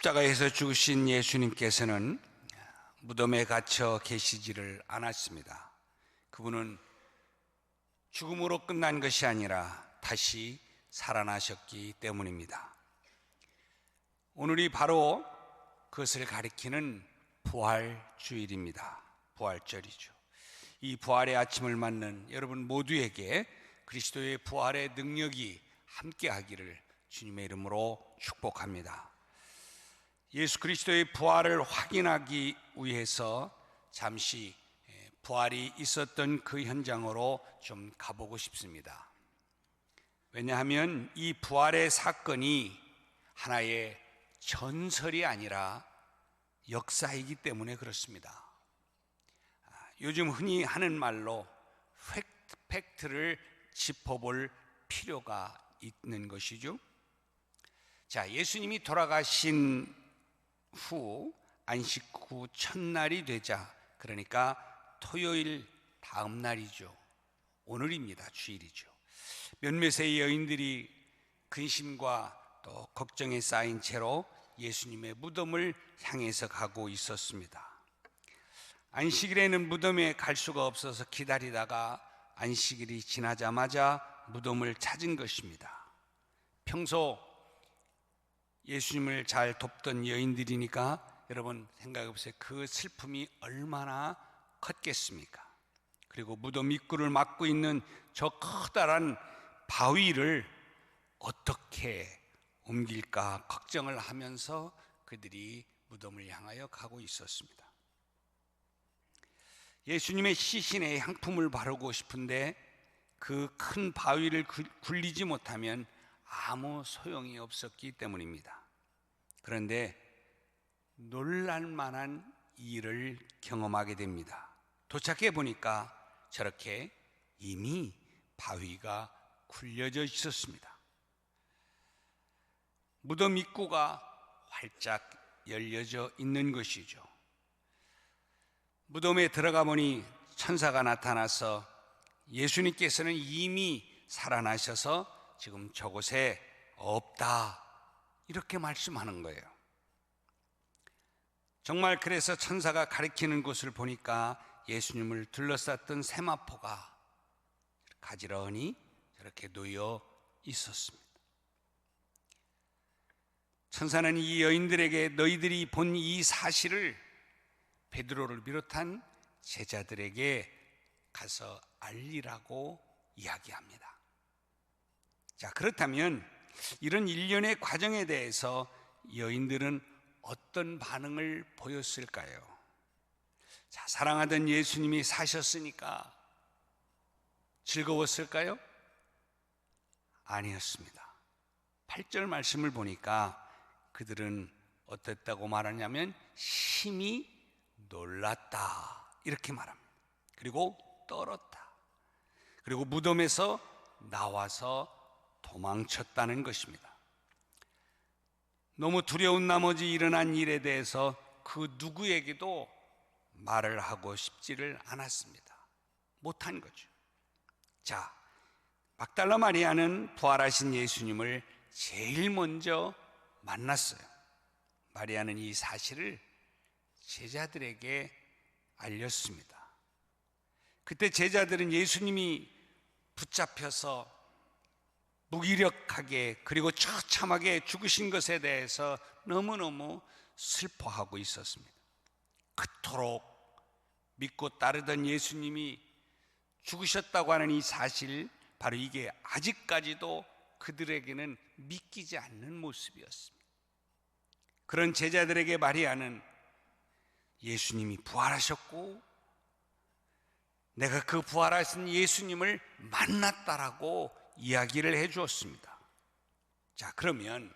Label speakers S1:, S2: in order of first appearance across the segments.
S1: 십자가에서 죽으신 예수님께서는 무덤에 갇혀 계시지를 않았습니다. 그분은 죽음으로 끝난 것이 아니라 다시 살아나셨기 때문입니다. 오늘이 바로 그것을 가리키는 부활주일입니다. 부활절이죠. 이 부활의 아침을 맞는 여러분 모두에게 그리스도의 부활의 능력이 함께하기를 주님의 이름으로 축복합니다. 예수 그리스도의 부활을 확인하기 위해서 잠시 부활이 있었던 그 현장으로 좀 가보고 싶습니다. 왜냐하면 이 부활의 사건이 하나의 전설이 아니라 역사이기 때문에 그렇습니다. 요즘 흔히 하는 말로 팩트를 짚어볼 필요가 있는 것이죠. 자, 예수님이 돌아가신 후 안식 후 첫날이 되자, 그러니까 토요일 다음 날이죠. 오늘입니다. 주일이죠. 몇몇의 여인들이 근심과 또 걱정에 쌓인 채로 예수님의 무덤을 향해서 가고 있었습니다. 안식일에는 무덤에 갈 수가 없어서 기다리다가 안식일이 지나자마자 무덤을 찾은 것입니다. 평소 예수님을 잘 돕던 여인들이니까 여러분 생각해보세요. 그 슬픔이 얼마나 컸겠습니까? 그리고 무덤 입구를 막고 있는 저 커다란 바위를 어떻게 옮길까 걱정을 하면서 그들이 무덤을 향하여 가고 있었습니다. 예수님의 시신에 향품을 바르고 싶은데 그 큰 바위를 굴리지 못하면 아무 소용이 없었기 때문입니다. 그런데 놀랄만한 일을 경험하게 됩니다. 도착해 보니까 저렇게 이미 바위가 굴려져 있었습니다. 무덤 입구가 활짝 열려져 있는 것이죠. 무덤에 들어가 보니 천사가 나타나서 예수님께서는 이미 살아나셔서 지금 저곳에 없다, 이렇게 말씀하는 거예요. 정말 그래서 천사가 가리키는 곳을 보니까 예수님을 둘러쌌던 세마포가 가지런히 저렇게 놓여 있었습니다. 천사는 이 여인들에게 너희들이 본 이 사실을 베드로를 비롯한 제자들에게 가서 알리라고 이야기합니다. 자, 그렇다면 이런 일련의 과정에 대해서 여인들은 어떤 반응을 보였을까요? 자, 사랑하던 예수님이 사셨으니까 즐거웠을까요? 아니었습니다. 8절 말씀을 보니까 그들은 어땠다고 말하냐면 심히 놀랐다, 이렇게 말합니다. 그리고 떨었다. 그리고 무덤에서 나와서 도망쳤다는 것입니다. 너무 두려운 나머지 일어난 일에 대해서 그 누구에게도 말을 하고 싶지를 않았습니다. 못한 거죠. 자, 막달라 마리아는 부활하신 예수님을 제일 먼저 만났어요. 마리아는 이 사실을 제자들에게 알렸습니다. 그때 제자들은 예수님이 붙잡혀서 무기력하게 그리고 처참하게 죽으신 것에 대해서 너무너무 슬퍼하고 있었습니다. 그토록 믿고 따르던 예수님이 죽으셨다고 하는 이 사실, 바로 이게 아직까지도 그들에게는 믿기지 않는 모습이었습니다. 그런 제자들에게 마리아는 예수님이 부활하셨고 내가 그 부활하신 예수님을 만났다라고 이야기를 해 주었습니다. 자, 그러면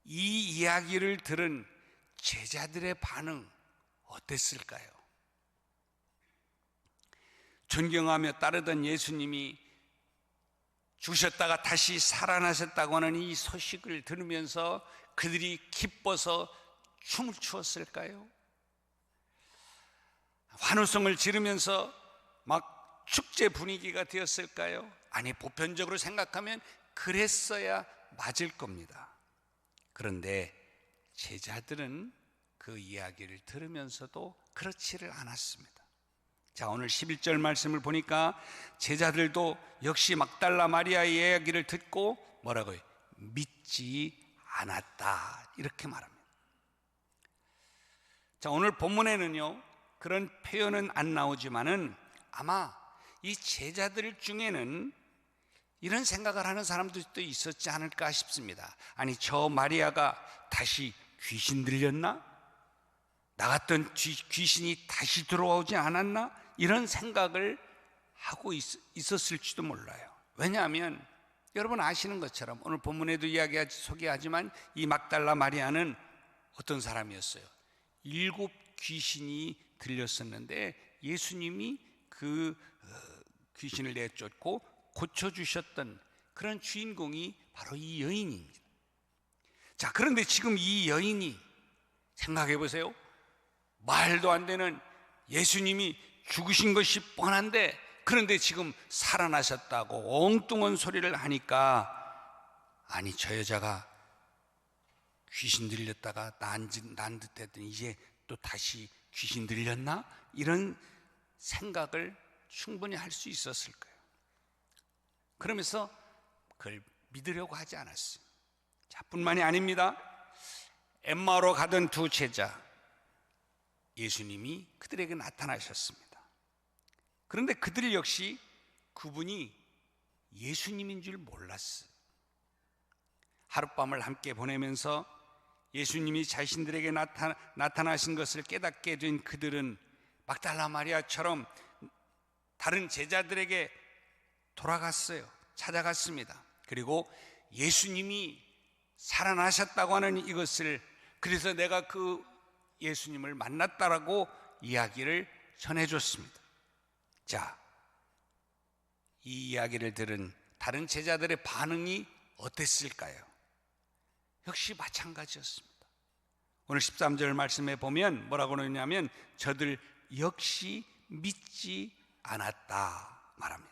S1: 이 이야기를 들은 제자들의 반응 어땠을까요? 존경하며 따르던 예수님이 죽으셨다가 다시 살아나셨다고 하는 이 소식을 들으면서 그들이 기뻐서 춤을 추었을까요? 환호성을 지르면서 막 축제 분위기가 되었을까요? 아니, 보편적으로 생각하면 그랬어야 맞을 겁니다. 그런데 제자들은 그 이야기를 들으면서도 그렇지를 않았습니다. 자, 오늘 11절 말씀을 보니까 제자들도 역시 막달라 마리아의 이야기를 듣고 뭐라고요? 믿지 않았다, 이렇게 말합니다. 자, 오늘 본문에는요 그런 표현은 안 나오지만은 아마 이 제자들 중에는 이런 생각을 하는 사람들도 있었지 않을까 싶습니다. 아니, 저 마리아가 다시 귀신 들렸나? 나갔던 귀신이 다시 들어오지 않았나? 이런 생각을 하고 있었을지도 몰라요. 왜냐하면 여러분 아시는 것처럼 오늘 본문에도 소개하지만 이 막달라 마리아는 어떤 사람이었어요? 7 귀신이 들렸었는데 예수님이 그 귀신을 내쫓고 고쳐주셨던 그런 주인공이 바로 이 여인입니다. 자, 그런데 지금 이 여인이 생각해 보세요. 말도 안 되는 예수님이 죽으신 것이 뻔한데, 그런데 지금 살아나셨다고 엉뚱한 소리를 하니까, 아니, 저 여자가 귀신 들렸다가 난 듯 했더니 이제 또 다시 귀신 들렸나? 이런 생각을 충분히 할 수 있었을 거예요. 그러면서 그걸 믿으려고 하지 않았어요. 자, 뿐만이 아닙니다. 엠마오로 가던 두 제자, 예수님이 그들에게 나타나셨습니다. 그런데 그들 역시 그분이 예수님인 줄 몰랐어요. 하룻밤을 함께 보내면서 예수님이 자신들에게 나타나신 것을 깨닫게 된 그들은 막달라 마리아처럼 다른 제자들에게 돌아갔어요. 찾아갔습니다. 그리고 예수님이 살아나셨다고 하는 이것을, 그래서 내가 그 예수님을 만났다라고 이야기를 전해줬습니다. 자, 이 이야기를 들은 다른 제자들의 반응이 어땠을까요? 역시 마찬가지였습니다. 오늘 13절 말씀에 보면 뭐라고 하냐면 저들 역시 믿지 않았다 말합니다.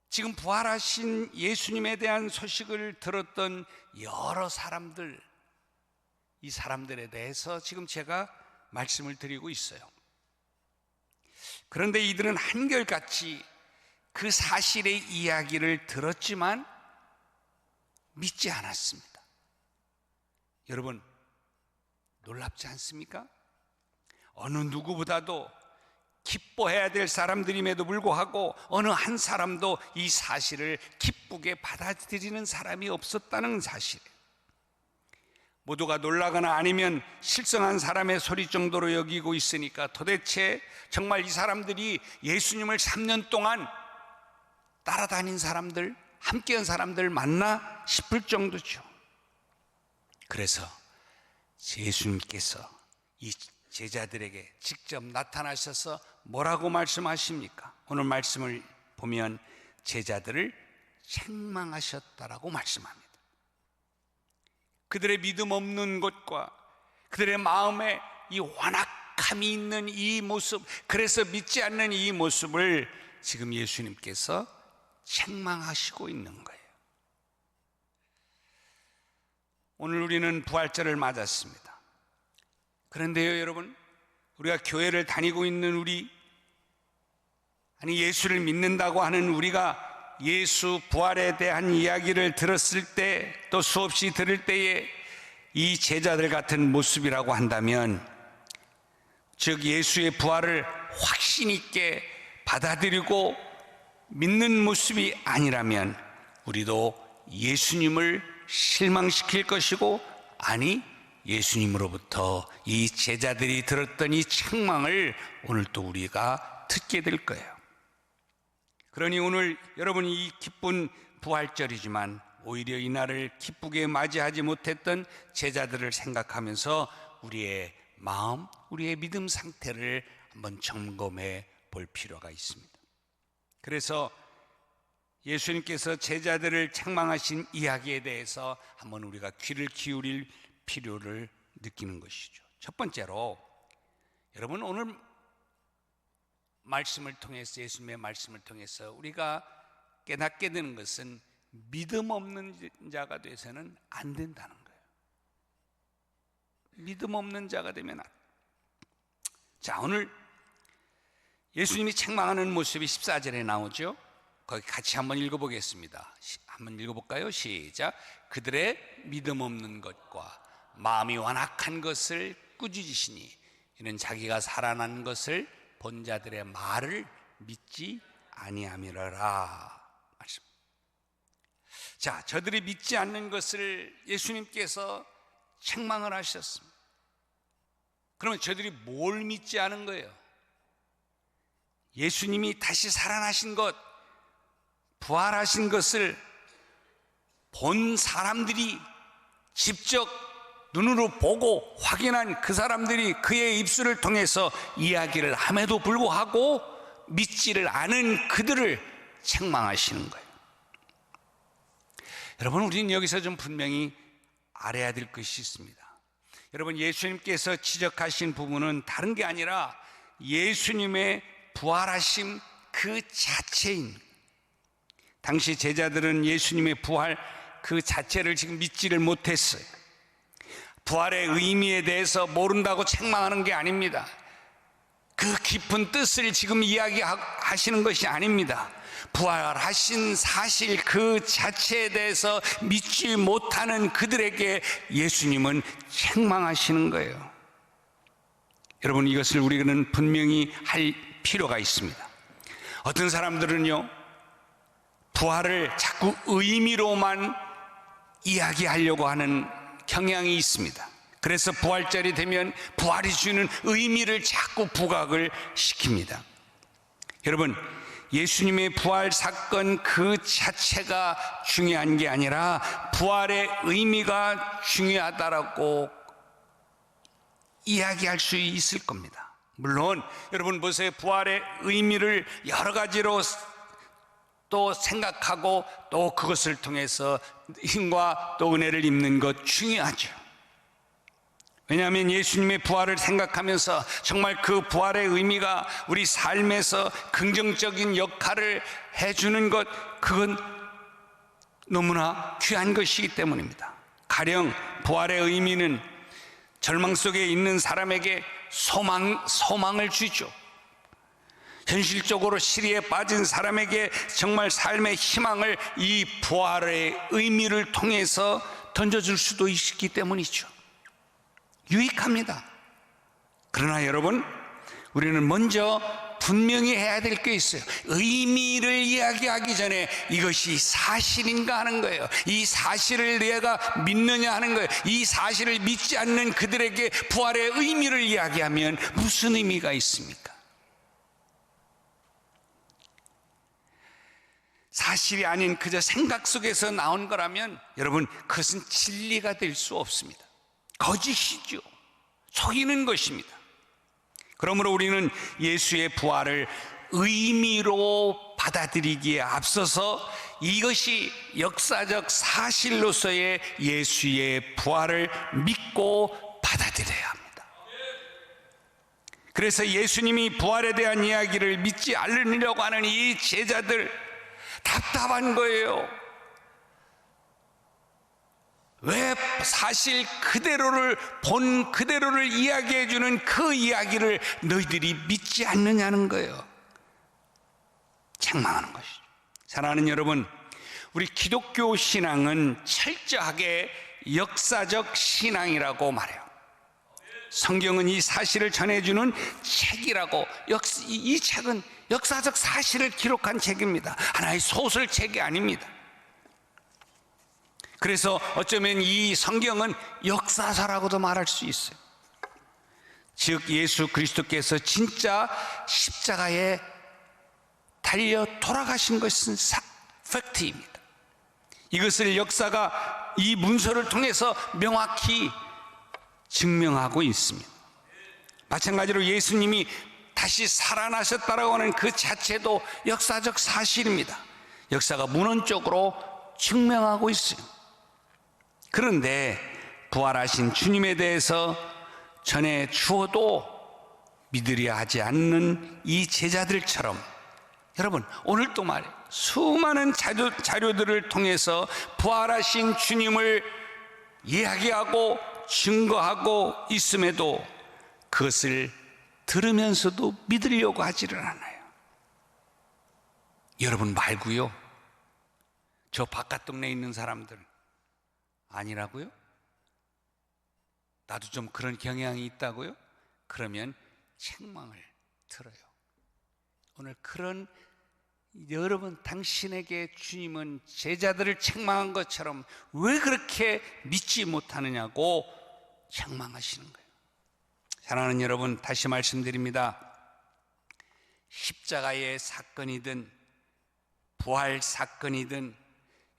S1: 지금 부활하신 예수님에 대한 소식을 들었던 여러 사람들, 이 사람들에 대해서 지금 제가 말씀을 드리고 있어요. 그런데 이들은 한결같이 그 사실의 이야기를 들었지만 믿지 않았습니다. 여러분, 놀랍지 않습니까? 어느 누구보다도 기뻐해야 될 사람들임에도 불구하고 어느 한 사람도 이 사실을 기쁘게 받아들이는 사람이 없었다는 사실. 모두가 놀라거나 아니면 실성한 사람의 소리 정도로 여기고 있으니까 도대체 정말 이 사람들이 예수님을 3년 동안 따라다닌 사람들, 함께한 사람들 맞나 싶을 정도죠. 그래서 예수님께서 이 제자들에게 직접 나타나셔서 뭐라고 말씀하십니까? 오늘 말씀을 보면 제자들을 책망하셨다라고 말씀합니다. 그들의 믿음 없는 것과 그들의 마음에 이 완악함이 있는 이 모습, 그래서 믿지 않는 이 모습을 지금 예수님께서 책망하시고 있는 거예요. 오늘 우리는 부활절을 맞았습니다. 그런데요, 여러분, 우리가 교회를 다니고 있는 예수를 믿는다고 하는 우리가 예수 부활에 대한 이야기를 들었을 때, 또 수없이 들을 때에 이 제자들 같은 모습이라고 한다면, 즉 예수의 부활을 확신 있게 받아들이고 믿는 모습이 아니라면 우리도 예수님을 실망시킬 것이고, 아니 예수님으로부터 이 제자들이 들었던 이 책망을 오늘 또 우리가 듣게 될 거예요. 그러니 오늘 여러분이 이 기쁜 부활절이지만 오히려 이날을 기쁘게 맞이하지 못했던 제자들을 생각하면서 우리의 마음, 우리의 믿음 상태를 한번 점검해 볼 필요가 있습니다. 그래서 예수님께서 제자들을 책망하신 이야기에 대해서 한번 우리가 귀를 기울일 필요를 느끼는 것이죠. 첫 번째로, 여러분 오늘 말씀을 통해서, 예수님의 말씀을 통해서 우리가 깨닫게 되는 것은 믿음 없는 자가 돼서는 안 된다는 거예요. 믿음 없는 자가 되면 자, 오늘 예수님이 책망하는 모습이 14절에 나오죠. 거기 같이 한번 읽어보겠습니다. 한번 읽어볼까요? 시작. 그들의 믿음 없는 것과 마음이 완악한 것을 꾸짖으시니 이는 자기가 살아난 것을 본 자들의 말을 믿지 아니함이라라. 말씀. 자, 저들이 믿지 않는 것을 예수님께서 책망을 하셨습니다. 그러면 저들이 뭘 믿지 않은 거예요? 예수님이 다시 살아나신 것, 부활하신 것을 본 사람들이 직접 눈으로 보고 확인한 그 사람들이 그의 입술을 통해서 이야기를 함에도 불구하고 믿지를 않은 그들을 책망하시는 거예요. 여러분, 우리는 여기서 좀 분명히 알아야 될 것이 있습니다. 여러분, 예수님께서 지적하신 부분은 다른 게 아니라 예수님의 부활하심 그 자체인, 당시 제자들은 예수님의 부활 그 자체를 지금 믿지를 못했어요. 부활의 의미에 대해서 모른다고 책망하는 게 아닙니다. 그 깊은 뜻을 지금 이야기하시는 것이 아닙니다. 부활하신 사실 그 자체에 대해서 믿지 못하는 그들에게 예수님은 책망하시는 거예요. 여러분, 이것을 우리는 분명히 할 필요가 있습니다. 어떤 사람들은요, 부활을 자꾸 의미로만 이야기하려고 하는 경향이 있습니다. 그래서 부활절이 되면 부활이 주는 의미를 자꾸 부각을 시킵니다. 여러분, 예수님의 부활 사건 그 자체가 중요한 게 아니라 부활의 의미가 중요하다라고 이야기할 수 있을 겁니다. 물론 여러분 보세요. 부활의 의미를 여러 가지로 또 생각하고 또 그것을 통해서 힘과 또 은혜를 입는 것 중요하죠. 왜냐하면 예수님의 부활을 생각하면서 정말 그 부활의 의미가 우리 삶에서 긍정적인 역할을 해주는 것, 그건 너무나 귀한 것이기 때문입니다. 가령 부활의 의미는 절망 속에 있는 사람에게 소망을 주죠. 현실적으로 시리에 빠진 사람에게 정말 삶의 희망을 이 부활의 의미를 통해서 던져줄 수도 있기 때문이죠. 유익합니다. 그러나 여러분, 우리는 먼저 분명히 해야 될 게 있어요. 의미를 이야기하기 전에 이것이 사실인가 하는 거예요. 이 사실을 내가 믿느냐 하는 거예요. 이 사실을 믿지 않는 그들에게 부활의 의미를 이야기하면 무슨 의미가 있습니까? 사실이 아닌 그저 생각 속에서 나온 거라면 여러분, 그것은 진리가 될 수 없습니다. 거짓이죠. 속이는 것입니다. 그러므로 우리는 예수의 부활을 의미로 받아들이기에 앞서서 이것이 역사적 사실로서의 예수의 부활을 믿고 받아들여야 합니다. 그래서 예수님이 부활에 대한 이야기를 믿지 않으려고 하는 이 제자들, 답답한 거예요. 왜 사실 그대로를 본 그대로를 이야기해 주는 그 이야기를 너희들이 믿지 않느냐는 거예요. 책망하는 것이죠. 사랑하는 여러분, 우리 기독교 신앙은 철저하게 역사적 신앙이라고 말해요. 성경은 이 사실을 전해주는 책이라고, 이 책은 역사적 사실을 기록한 책입니다. 하나의 소설책이 아닙니다. 그래서 어쩌면 이 성경은 역사서라고도 말할 수 있어요. 즉 예수 그리스도께서 진짜 십자가에 달려 돌아가신 것은 팩트입니다. 이것을 역사가 이 문서를 통해서 명확히 증명하고 있습니다. 마찬가지로 예수님이 다시 살아나셨다라고 하는 그 자체도 역사적 사실입니다. 역사가 문헌적으로 증명하고 있어요. 그런데 부활하신 주님에 대해서 전해 주어도 믿으려 하지 않는 이 제자들처럼, 여러분 오늘도 말이에요. 수많은 자료들을 통해서 부활하신 주님을 이야기하고 증거하고 있음에도 그것을 들으면서도 믿으려고 하지를 않아요. 여러분 말고요, 저 바깥 동네에 있는 사람들 아니라고요? 나도 좀 그런 경향이 있다고요? 그러면 책망을 들어요. 오늘 그런 여러분, 당신에게 주님은 제자들을 책망한 것처럼 왜 그렇게 믿지 못하느냐고 책망하시는 거예요. 사랑하는 여러분, 다시 말씀드립니다. 십자가의 사건이든 부활 사건이든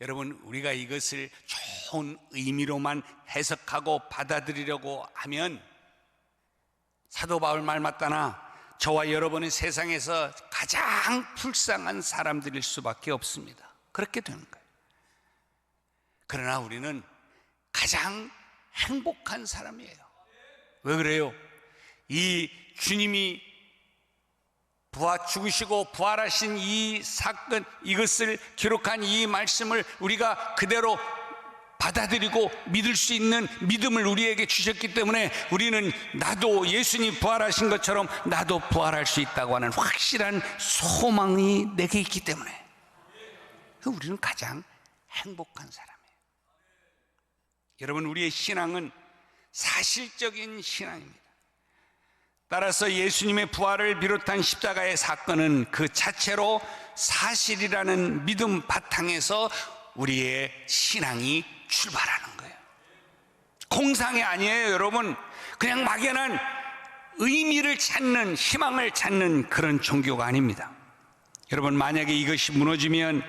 S1: 여러분, 우리가 이것을 좋은 의미로만 해석하고 받아들이려고 하면 사도 바울 말 맞다나 저와 여러분은 세상에서 가장 불쌍한 사람들일 수밖에 없습니다. 그렇게 되는 거예요. 그러나 우리는 가장 행복한 사람이에요. 왜 그래요? 이 주님이 죽으시고 부활하신 이 사건, 이것을 기록한 이 말씀을 우리가 그대로 받아들이고 믿을 수 있는 믿음을 우리에게 주셨기 때문에 우리는 나도 예수님 부활하신 것처럼 나도 부활할 수 있다고 하는 확실한 소망이 내게 있기 때문에 우리는 가장 행복한 사람이에요. 여러분, 우리의 신앙은 사실적인 신앙입니다. 따라서 예수님의 부활을 비롯한 십자가의 사건은 그 자체로 사실이라는 믿음 바탕에서 우리의 신앙이 출발하는 거예요. 공상이 아니에요, 여러분. 그냥 막연한 의미를 찾는, 희망을 찾는 그런 종교가 아닙니다. 여러분, 만약에 이것이 무너지면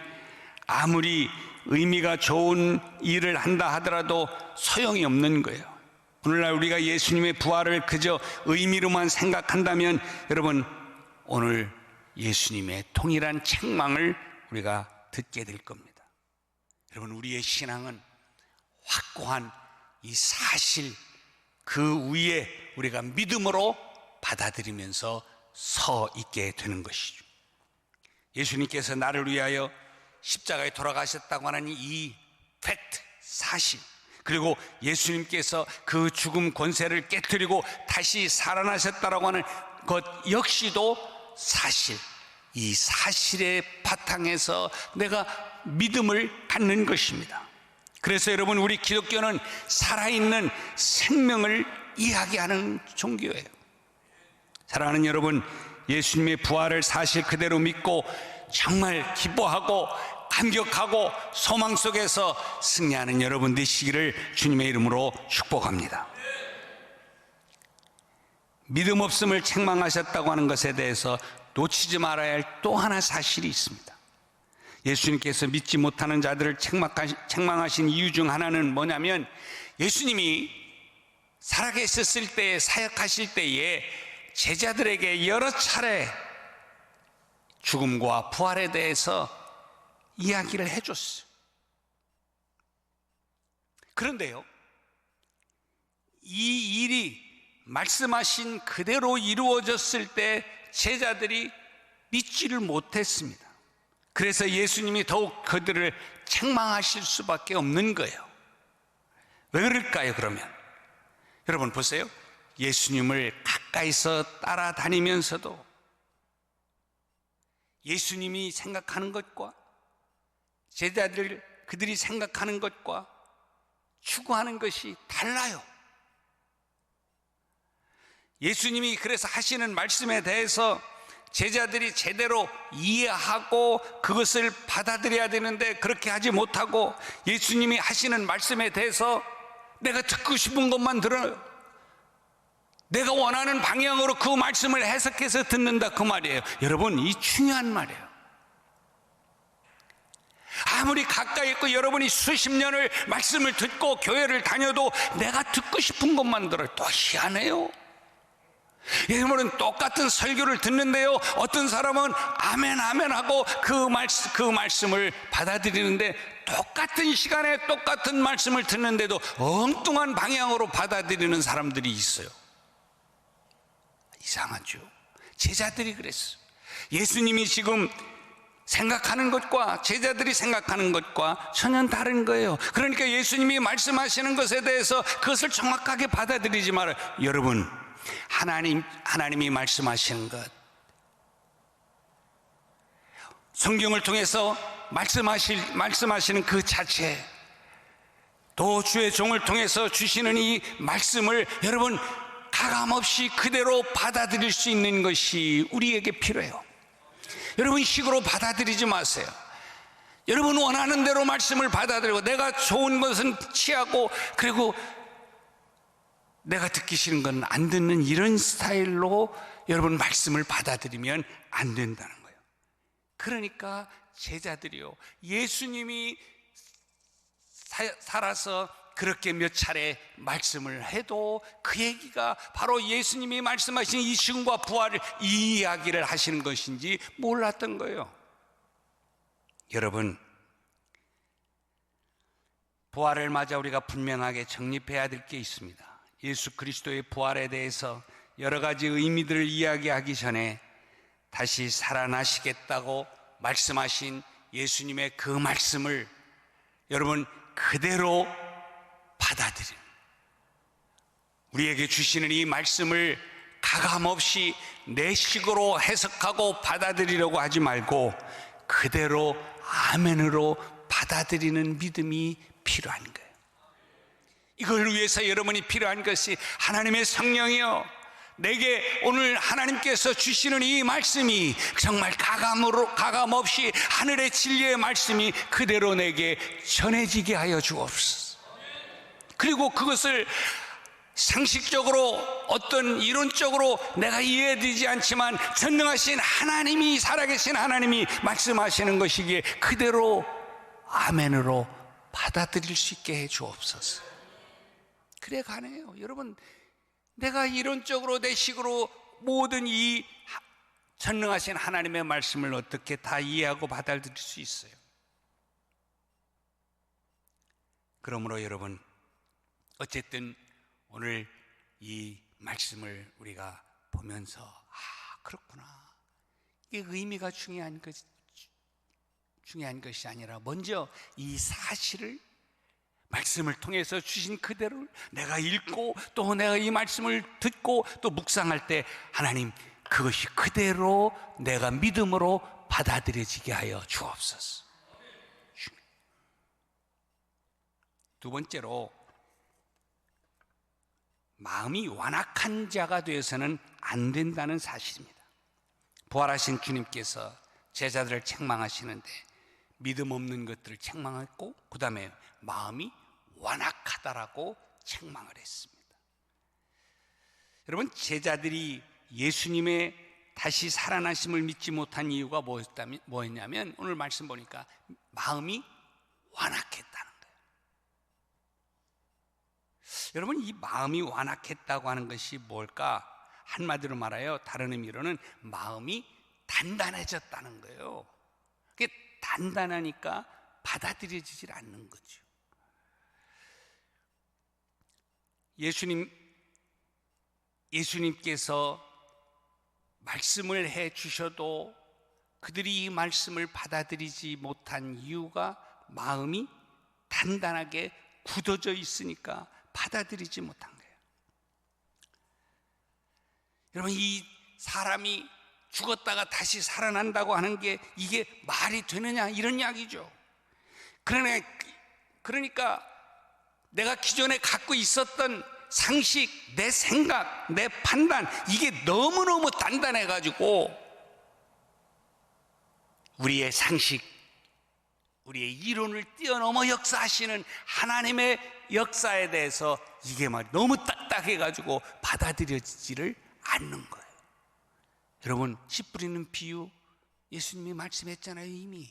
S1: 아무리 의미가 좋은 일을 한다 하더라도 소용이 없는 거예요. 오늘날 우리가 예수님의 부활을 그저 의미로만 생각한다면 여러분, 오늘 예수님의 동일한 책망을 우리가 듣게 될 겁니다. 여러분, 우리의 신앙은 확고한 이 사실 그 위에 우리가 믿음으로 받아들이면서 서 있게 되는 것이죠. 예수님께서 나를 위하여 십자가에 돌아가셨다고 하는 이 팩트, 사실, 그리고 예수님께서 그 죽음 권세를 깨뜨리고 다시 살아나셨다라고 하는 것 역시도 사실, 이 사실의 바탕에서 내가 믿음을 갖는 것입니다. 그래서 여러분, 우리 기독교는 살아있는 생명을 이야기하는 종교예요. 사랑하는 여러분, 예수님의 부활을 사실 그대로 믿고 정말 기뻐하고 감격하고 소망 속에서 승리하는 여러분 되시기를 주님의 이름으로 축복합니다. 믿음 없음을 책망하셨다고 하는 것에 대해서 놓치지 말아야 할 또 하나 사실이 있습니다. 예수님께서 믿지 못하는 자들을 책망하신 이유 중 하나는 뭐냐면, 예수님이 살아계셨을 때, 사역하실 때에 제자들에게 여러 차례 죽음과 부활에 대해서 이야기를 해줬어요. 그런데요, 이 일이 말씀하신 그대로 이루어졌을 때 제자들이 믿지를 못했습니다. 그래서 예수님이 더욱 그들을 책망하실 수밖에 없는 거예요. 왜 그럴까요, 그러면? 여러분 보세요. 예수님을 가까이서 따라다니면서도 예수님이 생각하는 것과 그들이 생각하는 것과 추구하는 것이 달라요. 예수님이 그래서 하시는 말씀에 대해서 제자들이 제대로 이해하고 그것을 받아들여야 되는데 그렇게 하지 못하고 예수님이 하시는 말씀에 대해서 내가 듣고 싶은 것만 들어요. 내가 원하는 방향으로 그 말씀을 해석해서 듣는다, 그 말이에요. 여러분, 이 중요한 말이에요. 아무리 가까이 있고 여러분이 수십 년을 말씀을 듣고 교회를 다녀도 내가 듣고 싶은 것만 들어요. 또 희한해요. 여러분은 똑같은 설교를 듣는데요, 어떤 사람은 아멘 아멘 하고 그 말씀을 받아들이는데 똑같은 시간에 똑같은 말씀을 듣는데도 엉뚱한 방향으로 받아들이는 사람들이 있어요. 이상하죠. 제자들이 그랬어요. 예수님이 지금 생각하는 것과 제자들이 생각하는 것과 전혀 다른 거예요. 그러니까 예수님이 말씀하시는 것에 대해서 그것을 정확하게 받아들이지 말아요. 여러분, 하나님이 말씀하시는 것, 성경을 통해서 말씀하시는 그 자체, 또 주의 종을 통해서 주시는 이 말씀을 여러분 가감없이 그대로 받아들일 수 있는 것이 우리에게 필요해요. 여러분, 식으로 받아들이지 마세요. 여러분 원하는 대로 말씀을 받아들이고, 내가 좋은 것은 취하고, 그리고 내가 듣기 싫은 건 안 듣는 이런 스타일로 여러분 말씀을 받아들이면 안 된다는 거예요. 그러니까 제자들이요, 예수님이 살아서 그렇게 몇 차례 말씀을 해도 그 얘기가 바로 예수님이 말씀하신 이 죽음과 부활을, 이 이야기를 하시는 것인지 몰랐던 거예요. 여러분, 부활을 맞아 우리가 분명하게 정립해야 될 게 있습니다. 예수 그리스도의 부활에 대해서 여러 가지 의미들을 이야기하기 전에 다시 살아나시겠다고 말씀하신 예수님의 그 말씀을 여러분 그대로 받아들이는, 우리에게 주시는 이 말씀을 가감없이 내 식으로 해석하고 받아들이려고 하지 말고 그대로 아멘으로 받아들이는 믿음이 필요한 거예요. 이걸 위해서 여러분이 필요한 것이 하나님의 성령이요, 내게 오늘 하나님께서 주시는 이 말씀이 정말 가감없이 하늘의 진리의 말씀이 그대로 내게 전해지게 하여 주옵소서. 그리고 그것을 상식적으로 어떤 이론적으로 내가 이해되지 않지만 전능하신 하나님이, 살아계신 하나님이 말씀하시는 것이기에 그대로 아멘으로 받아들일 수 있게 해 주옵소서. 그래 가네요. 여러분, 내가 이론적으로 내 식으로 모든 이 전능하신 하나님의 말씀을 어떻게 다 이해하고 받아들일 수 있어요? 그러므로 여러분, 어쨌든 오늘 이 말씀을 우리가 보면서 그렇구나, 이게 의미가 중요한 것이 아니라 먼저 이 사실을, 말씀을 통해서 주신 그대로 내가 읽고 또 내가 이 말씀을 듣고 또 묵상할 때 하나님, 그것이 그대로 내가 믿음으로 받아들여지게 하여 주옵소서. 두 번째로, 마음이 완악한 자가 되어서는 안 된다는 사실입니다. 부활하신 주님께서 제자들을 책망하시는데 믿음 없는 것들을 책망했고, 그 다음에 마음이 완악하다라고 책망을 했습니다. 여러분, 제자들이 예수님의 다시 살아나심을 믿지 못한 이유가 뭐였냐면 오늘 말씀 보니까 마음이 완악했다는 거예요. 여러분, 이 마음이 완악했다고 하는 것이 뭘까? 한마디로 말하여 다른 의미로는 마음이 단단해졌다는 거예요. 그게 단단하니까 받아들여지질 않는 거죠. 예수님께서 말씀을 해 주셔도 그들이 이 말씀을 받아들이지 못한 이유가 마음이 단단하게 굳어져 있으니까 받아들이지 못한 거예요. 여러분, 이 사람이 죽었다가 다시 살아난다고 하는 게 이게 말이 되느냐, 이런 이야기죠. 그러니까 내가 기존에 갖고 있었던 상식, 내 생각, 내 판단, 이게 너무너무 단단해가지고 우리의 상식, 우리의 이론을 뛰어넘어 역사하시는 하나님의 역사에 대해서 이게 너무 딱딱해가지고 받아들여지지를 않는 거예요. 여러분, 씨 뿌리는 비유 예수님이 말씀했잖아요. 이미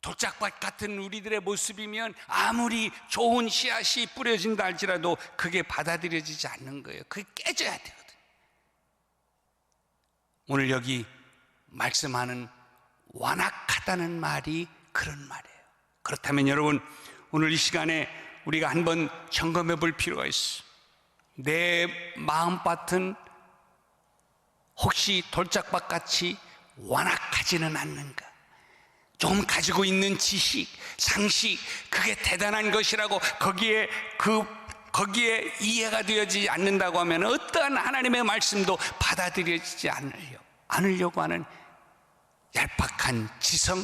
S1: 돌짝밭 같은 우리들의 모습이면 아무리 좋은 씨앗이 뿌려진다 할지라도 그게 받아들여지지 않는 거예요. 그게 깨져야 되거든요. 오늘 여기 말씀하는 완악하다는 말이 그런 말이에요. 그렇다면 여러분, 오늘 이 시간에 우리가 한번 점검해 볼 필요가 있어요. 내 마음밭은 혹시 돌짝밭같이 완악하지는 않는가? 좀 가지고 있는 지식, 상식, 그게 대단한 것이라고 거기에 이해가 되어지지 않는다고 하면 어떠한 하나님의 말씀도 받아들여지지 않으려고 하는 얄팍한 지성.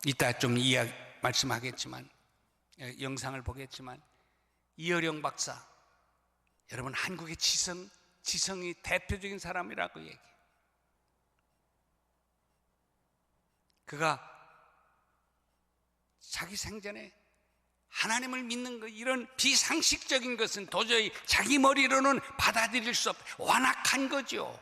S1: 이따 좀 말씀하겠지만, 영상을 보겠지만, 이어령 박사, 여러분 한국의 지성이 대표적인 사람이라고 얘기해요. 그가 자기 생전에 하나님을 믿는 것, 이런 비상식적인 것은 도저히 자기 머리로는 받아들일 수 없다. 완악한 거죠.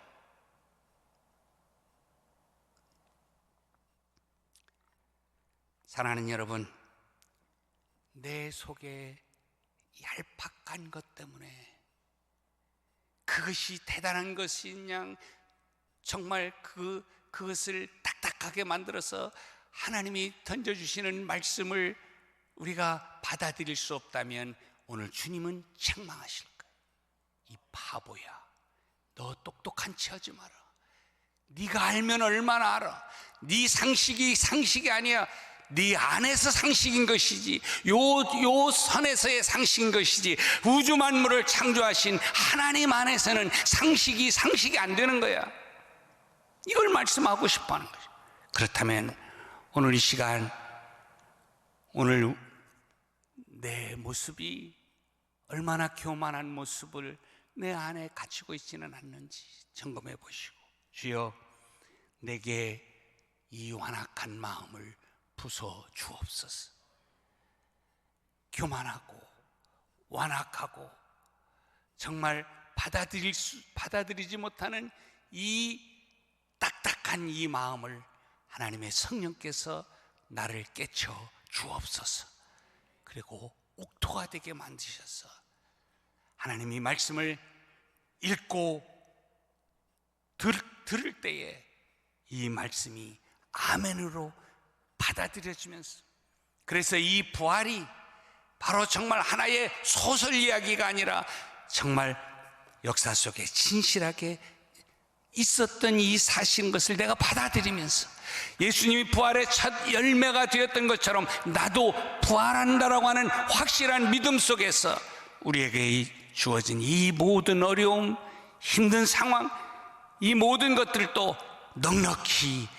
S1: 사랑하는 여러분, 내 속에 얄팍한 것 때문에 그것이 대단한 것이냐, 정말 그것을 딱딱하게 만들어서 하나님이 던져주시는 말씀을 우리가 받아들일 수 없다면 오늘 주님은 책망하실 거예요. 이 바보야, 너 똑똑한 체 하지 마라. 네가 알면 얼마나 알아. 네 상식이 아니야. 네 안에서 상식인 것이지, 요 선에서의 상식인 것이지, 우주 만물을 창조하신 하나님 안에서는 상식이 안 되는 거야. 이걸 말씀하고 싶어 하는 거죠. 그렇다면 오늘 이 시간, 오늘 내 모습이 얼마나 교만한 모습을 내 안에 갖추고 있지는 않는지 점검해 보시고, 주여 내게 이 완악한 마음을 부숴 주옵소서. 교만하고 완악하고 정말 받아들이지 못하는 이 딱딱한 이 마음을 하나님의 성령께서 나를 깨쳐 주옵소서. 그리고 옥토가 되게 만드셔서 하나님이 말씀을 읽고 들을 때에 이 말씀이 아멘으로 받아들여지면서, 그래서 이 부활이 바로 정말 하나의 소설 이야기가 아니라 정말 역사 속에 진실하게 있었던 이 사실인 것을 내가 받아들이면서, 예수님이 부활의 첫 열매가 되었던 것처럼 나도 부활한다라고 하는 확실한 믿음 속에서 우리에게 주어진 이 모든 어려움, 힘든 상황, 이 모든 것들도 넉넉히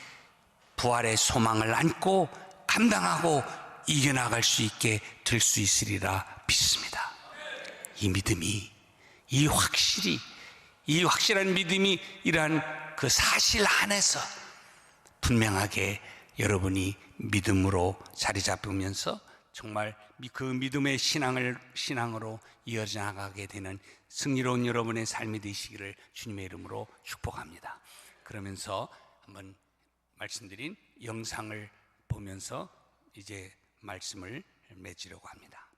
S1: 부활의 소망을 안고 감당하고 이겨나갈 수 있게 될 수 있으리라 믿습니다. 이 믿음이, 이 확실한 믿음이 이러한 그 사실 안에서 분명하게 여러분이 믿음으로 자리 잡으면서 정말 그 믿음의 신앙으로 이어져 나가게 되는 승리로운 여러분의 삶이 되시기를 주님의 이름으로 축복합니다. 그러면서 한번 말씀드린 영상을 보면서 이제 말씀을 맺으려고 합니다.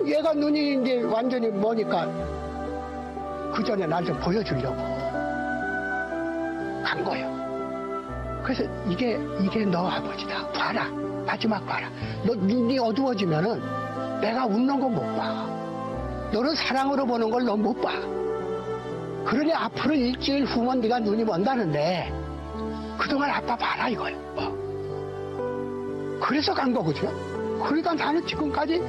S2: 얘가 눈이 이제 완전히 머니까 그 전에 날 좀 보여주려고 간 거예요. 그래서 이게 너 아버지다. 봐라. 마지막 봐라. 너 눈이 어두워지면은 내가 웃는 거 못 봐. 너는 사랑으로 보는 걸 너 못 봐. 그러니 앞으로 일주일 후면 네가 눈이 먼다는데 그동안 아빠 봐라 이거예요. 그래서 간 거거든요. 그러니까 나는 지금까지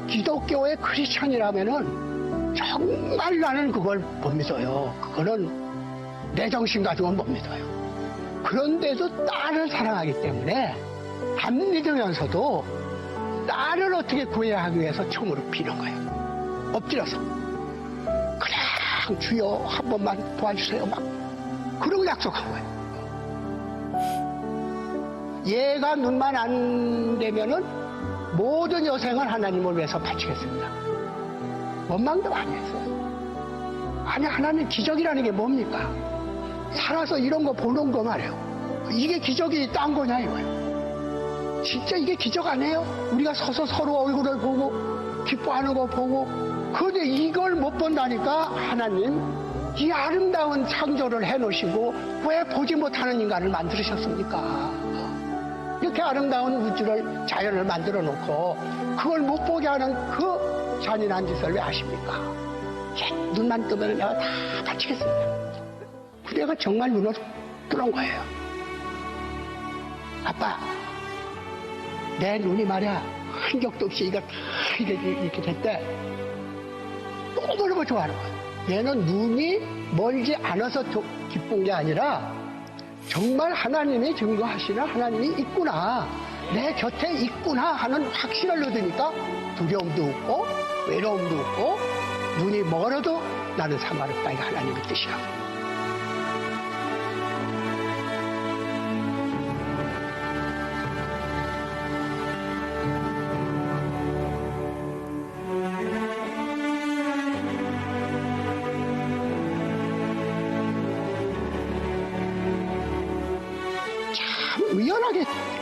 S2: 기독교의 크리스천이라면은 정말 나는 그걸 못 믿어요. 그거는 내 정신 가지고는 못 믿어요. 그런데도 딸을 사랑하기 때문에 안 믿으면서도 딸을 어떻게 구해야 하기 위해서 총으로 비는 거예요. 엎드려서 그냥 주여 한 번만 도와주세요 막 그러고 약속한 거예요. 얘가 눈만 안 되면은 모든 여생을 하나님을 위해서 바치겠습니다. 원망도 많이 했어요. 아니 하나님 기적이라는 게 뭡니까? 살아서 이런 거 보는 거 말이에요. 이게 기적이 딴 거냐 이거예요. 진짜 이게 기적 아니에요? 우리가 서서 서로 얼굴을 보고 기뻐하는 거 보고. 그런데 이걸 못 본다니까 하나님 이 아름다운 창조를 해놓으시고 왜 보지 못하는 인간을 만드셨습니까? 이렇게 아름다운 우주를, 자연을 만들어 놓고 그걸 못 보게 하는 그 잔인한 짓을 왜 하십니까? 눈만 뜨면 내가 다 다치겠습니다. 그대가 정말 눈을 뚫은 거예요. 아빠, 내 눈이 말이야 한 격도 없이 이거 다 이렇게 됐대. 너무너무 좋아하는 거예요. 얘는 눈이 멀지 않아서 기쁜 게 아니라 정말 하나님이 증거하시는 하나님이 있구나, 내 곁에 있구나 하는 확신을 얻으니까 두려움도 없고 외로움도 없고 눈이 멀어도 나는 상관없다. 이게 하나님의 뜻이라고.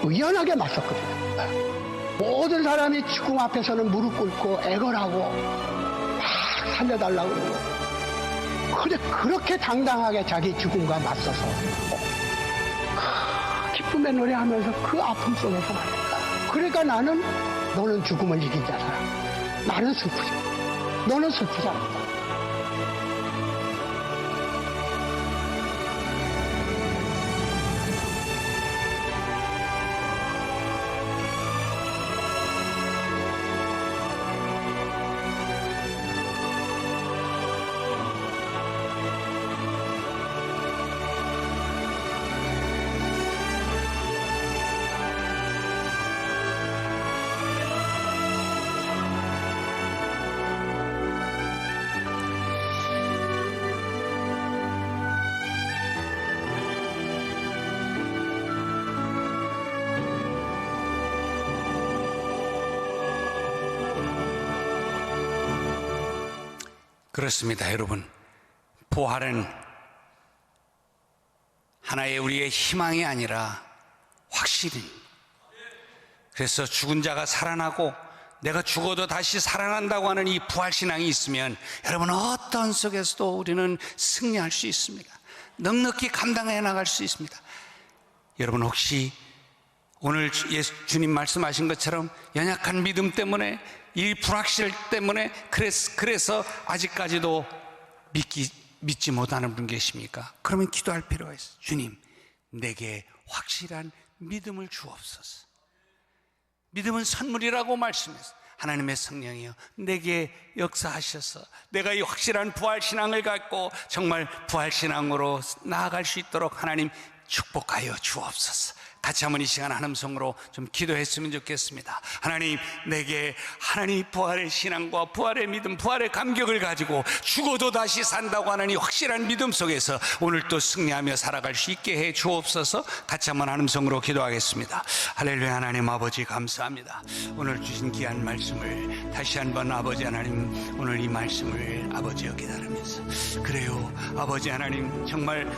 S2: 의연하게 맞섰거든요. 모든 사람이 죽음 앞에서는 무릎 꿇고 애걸하고 막 살려달라고 그러고, 근데 그렇게 당당하게 자기 죽음과 맞서서 기쁨의 노래하면서 그 아픔 속에서 말했다. 그러니까 나는, 너는 죽음을 이긴 자다, 나는 슬프지, 너는 슬프지 않다.
S1: 그렇습니다, 여러분. 부활은 하나의 우리의 희망이 아니라 확실히, 그래서 죽은 자가 살아나고 내가 죽어도 다시 살아난다고 하는 이 부활신앙이 있으면 여러분, 어떤 속에서도 우리는 승리할 수 있습니다. 넉넉히 감당해 나갈 수 있습니다. 여러분, 혹시 오늘 주님 말씀하신 것처럼 연약한 믿음 때문에, 이 불확실 때문에 그래서 아직까지도 믿지 못하는 분 계십니까? 그러면 기도할 필요가 있어요. 주님, 내게 확실한 믿음을 주옵소서. 믿음은 선물이라고 말씀했어요. 하나님의 성령이여, 내게 역사하셔서 내가 이 확실한 부활신앙을 갖고 정말 부활신앙으로 나아갈 수 있도록 하나님 축복하여 주옵소서. 같이 한번 이 시간 한음성으로 좀 기도했으면 좋겠습니다. 하나님, 내게 하나님 부활의 신앙과 부활의 믿음, 부활의 감격을 가지고 죽어도 다시 산다고 하는 이 확실한 믿음 속에서 오늘 또 승리하며 살아갈 수 있게 해 주옵소서. 같이 한번 한음성으로 기도하겠습니다. 할렐루야. 하나님 아버지, 감사합니다. 오늘 주신 귀한 말씀을 다시 한번 아버지 하나님, 오늘 이 말씀을 아버지여 기다리면서, 그래요 아버지 하나님, 정말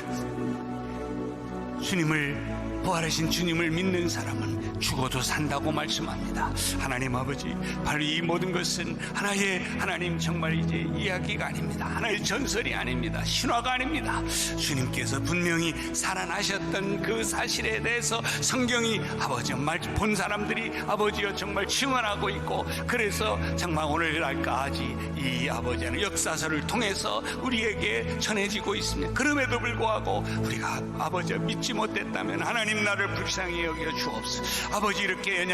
S1: 주님을, 부활하신 주님을 믿는 사람은 죽어도 산다고 말씀합니다. 하나님 아버지, 바로 이 모든 것은 하나의, 하나님 정말 이제 이야기가 아닙니다. 하나의 전설이 아닙니다. 신화가 아닙니다. 주님께서 분명히 살아나셨던 그 사실에 대해서 성경이 아버지 본 사람들이 아버지여 정말 증언하고 있고, 그래서 정말 오늘날까지 이 아버지는 역사서를 통해서 우리에게 전해지고 있습니다. 그럼에도 불구하고 우리가 아버지여 믿지 못했다면 하나님 나를 불쌍히 여겨 주옵소서. 아버지, 이렇게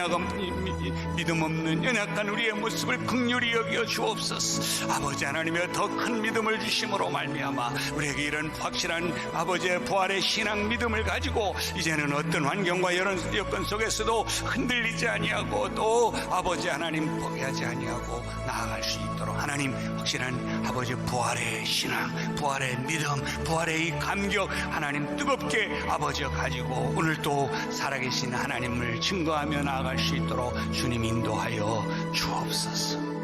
S1: 믿음 없는 연약한 우리의 모습을 긍휼히 여겨 주옵소서. 아버지 하나님의 더 큰 믿음을 주심으로 말미암아 우리에게 이런 확실한 아버지의 부활의 신앙 믿음을 가지고 이제는 어떤 환경과 이런 여건 속에서도 흔들리지 아니하고, 또 아버지 하나님 포기하지 아니하고 나아갈 수 있도록 하나님 확실한 아버지 부활의 신앙, 부활의 믿음, 부활의 이 감격 하나님 뜨겁게 아버지여 가지고 오늘 또 살아계신 하나님을 증거하며 나아갈 수 있도록 주님 인도하여 주옵소서.